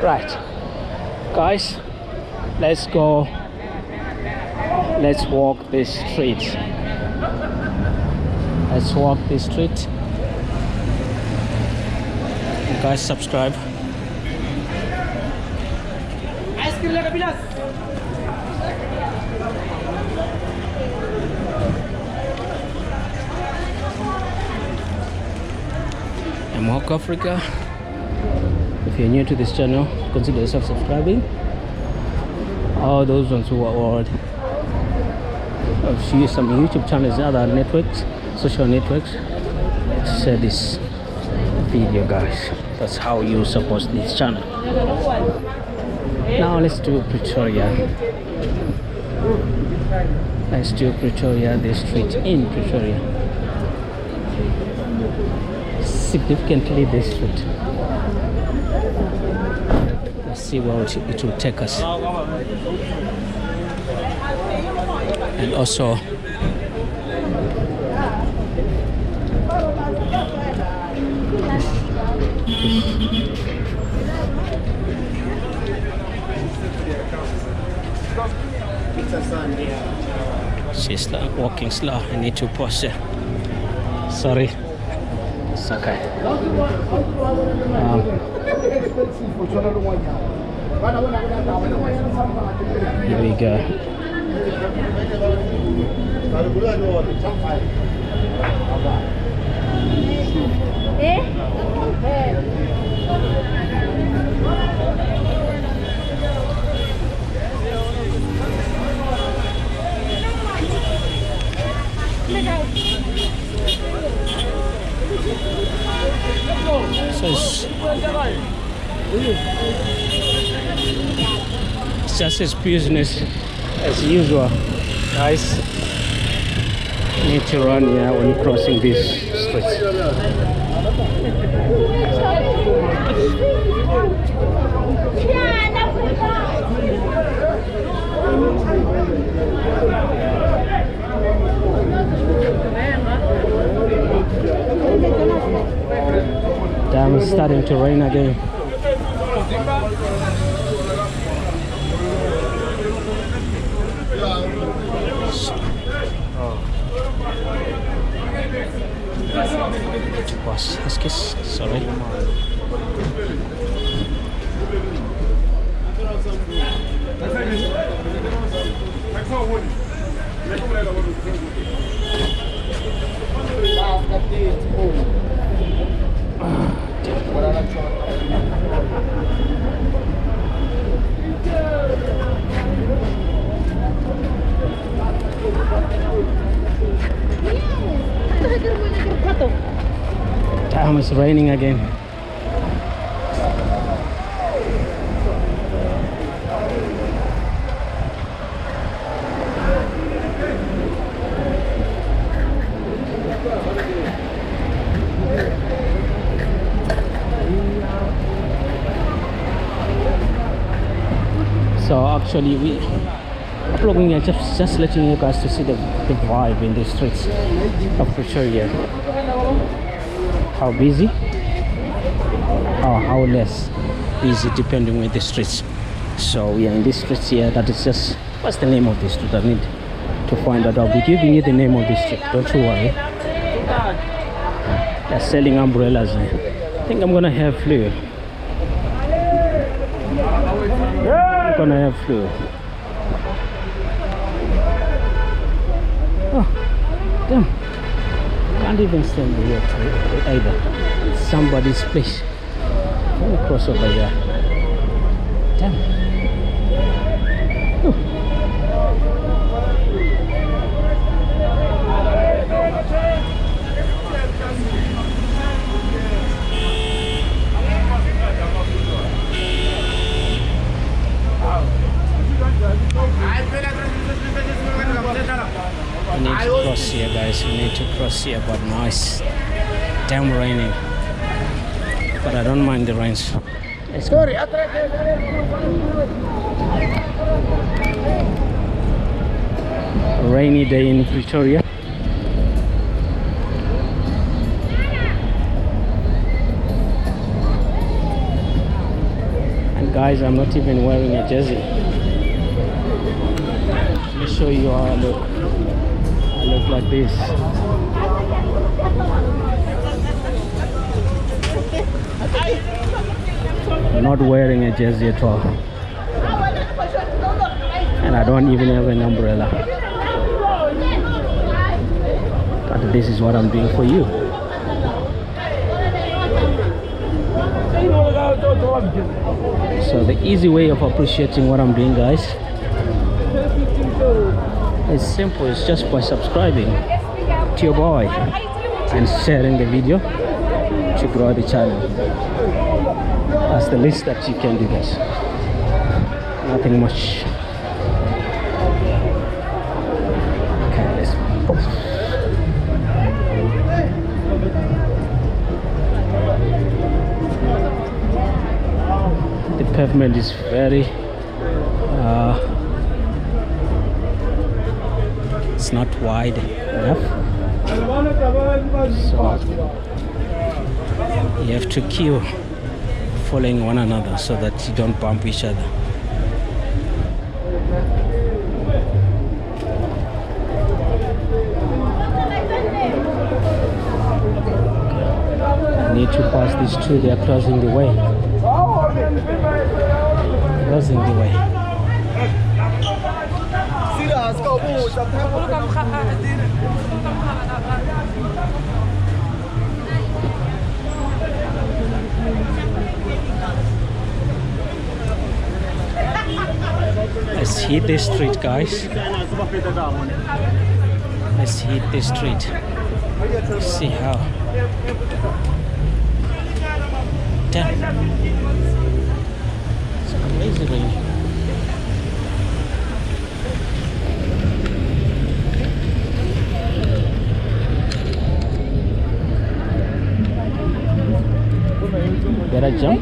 Right, guys, let's go. Let's walk this street. Let's walk this street. You guys subscribe. I'm Hawk Africa. If you're new to this channel, consider yourself subscribing. All those ones who are old, I've used some YouTube channels and other networks, social networks, share this video, guys. That's how you support this channel. Now let's do Pretoria. Let's do Pretoria, the street in Pretoria. Significantly this street. Let's see where it will take us. And also she's walking slow. I need to pause her. Sorry. It's okay. Here we go. So it's just as business as usual, guys. Need to run here when crossing these streets. Damn, it's starting to rain again. Was excuse, sorry. Damn, it's raining again. So actually we vlogging here, just letting you guys to see the vibe in the streets of Pretoria. How busy or how less busy depending with the streets. So we are in this streets here. That is just, what's the name of this street? I need to find out. I'll be giving you the name of this street, don't you worry. They're selling umbrellas here. I think I'm gonna have flu. I'm gonna have flu. Oh, damn. Can't even stand here either. It's somebody's place. Let me cross over here. Damn. Oh. We need to cross here, guys. We need to cross here, but now it's damn raining. But I don't mind the rains. Let's go. A rainy day in Pretoria. And guys, I'm not even wearing a jersey. Let me show you how I look. I look like this. I'm not wearing a jersey at all. And I don't even have an umbrella. But this is what I'm doing for you. So the easy way of appreciating what I'm doing, guys, it's simple. It's just by subscribing to your boy and sharing the video to grow the channel. That's the least that you can do, guys. Nothing much. Okay, let's go. The pavement is very it's not wide enough, so you have to queue following one another so that you don't bump each other. I need to pass these two. They are crossing the way. Crossing the way. Let's hit this street, guys. Let's hit this street. Let's see how. Damn. It's crazy rain. Better jump.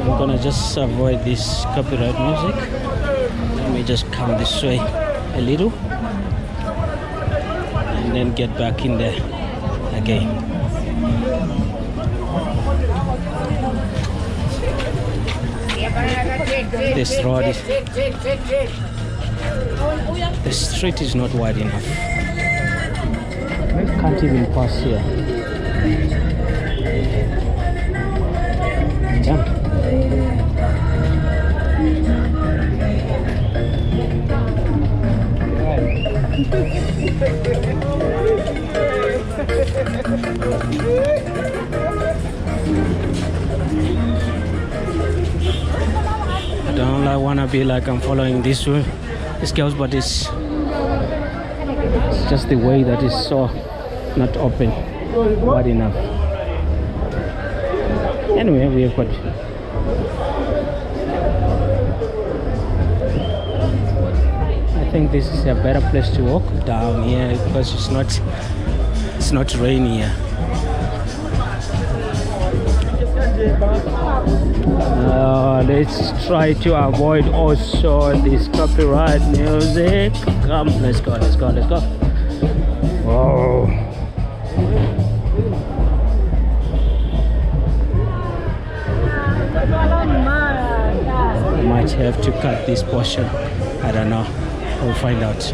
I'm gonna just avoid this copyright music. Let me just come this way a little and then get back in there again. This road is, the street is not wide enough. Can't even pass here. Jump. I don't want to be like I'm following this girls, but it's just the way that is so not open wide enough. Anyway, we have got I think this is a better place to walk down here because it's not rainy here. Let's try to avoid also this copyright music. Come, let's go. Whoa. I might have to cut this portion. I don't know. We'll find out.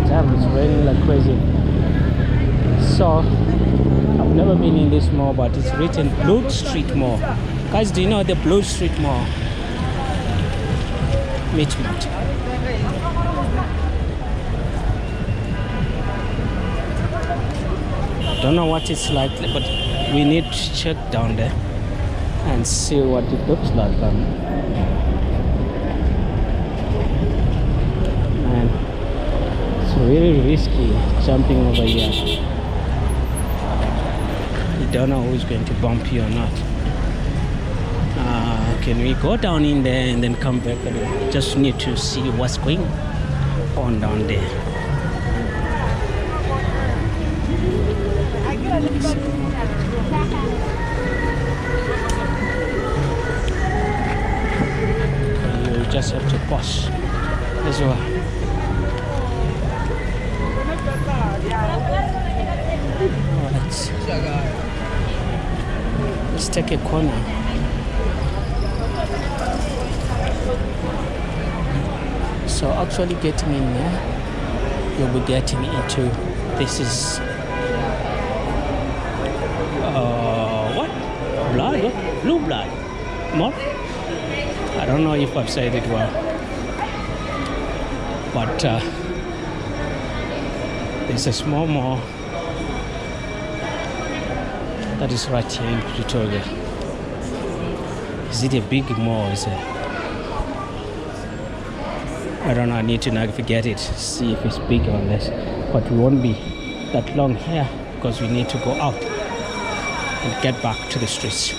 Damn, it's raining like crazy. So I've never been in this mall, but it's written Blood Street Mall. Guys, do you know the Blood Street Mall? Meat. Don't know what it's like, but we need to check down there and see what it looks like. And it's really risky jumping over here. You don't know who's going to bump you or not. Can we go down in there and then come back? And just need to see what's going on down there. You just have to pause as well. Alright. Let's take a corner. So actually getting in there, you'll be getting into, this is what? Blood? What? Blue blood? More? I don't know if I've said it well, but there's a small mall that is right here in Pretoria. Is it a big mall? Is it? I don't know, I need to navigate it, see if it's big or less. But we won't be that long here because we need to go out and get back to the streets.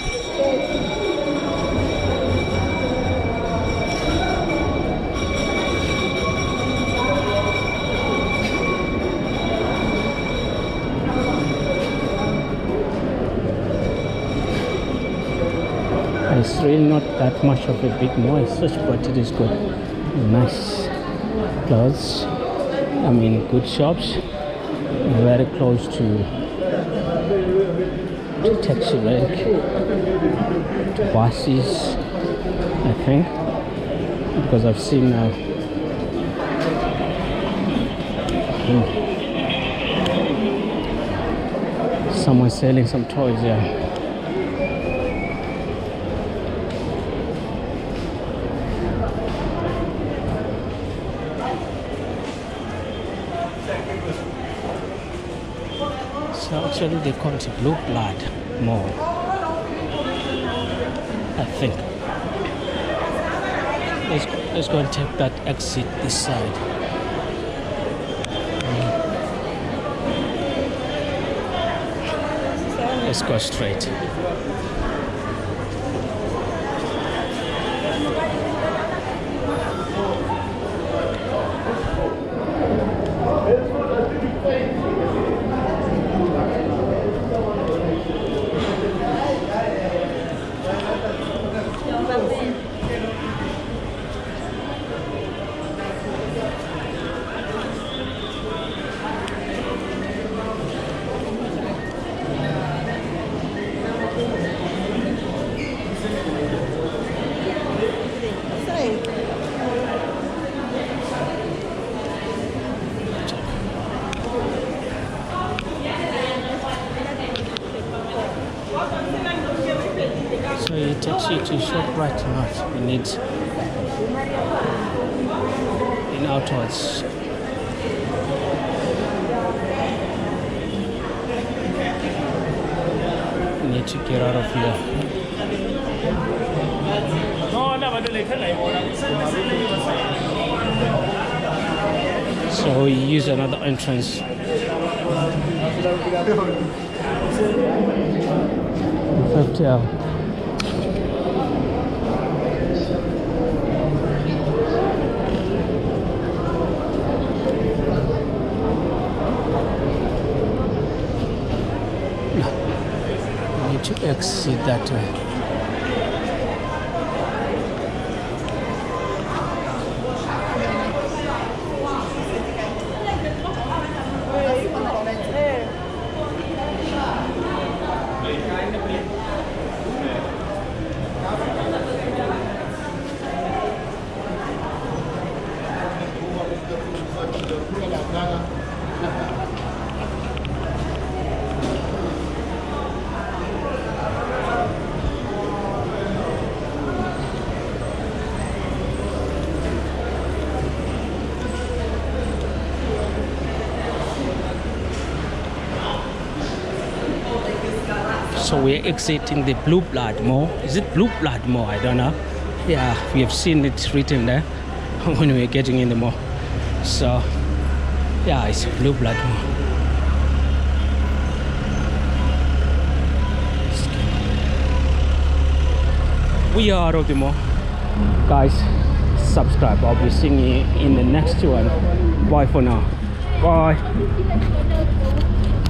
It's really not that much of a big mall as such, but it is good. Nice clothes, I mean good shops, very close to taxi rank, to buses, I think, because I've seen someone selling some toys there. So actually they call it Blue Blood Mall, I think. Let's go and take that exit this side. Let's go straight. So it takes you to shop right now. We need in outwards. We need to get out of here. So we use another entrance. In fact, to exit that way. So we're exiting the Blue Blood Mall. Is it Blue Blood Mall? I don't know. Yeah, we have seen it written there when we were getting in the mall. So yeah, it's Blue Blood Mall. We are out of the mall. Guys, subscribe. I'll be seeing you in the next one. Bye for now. Bye.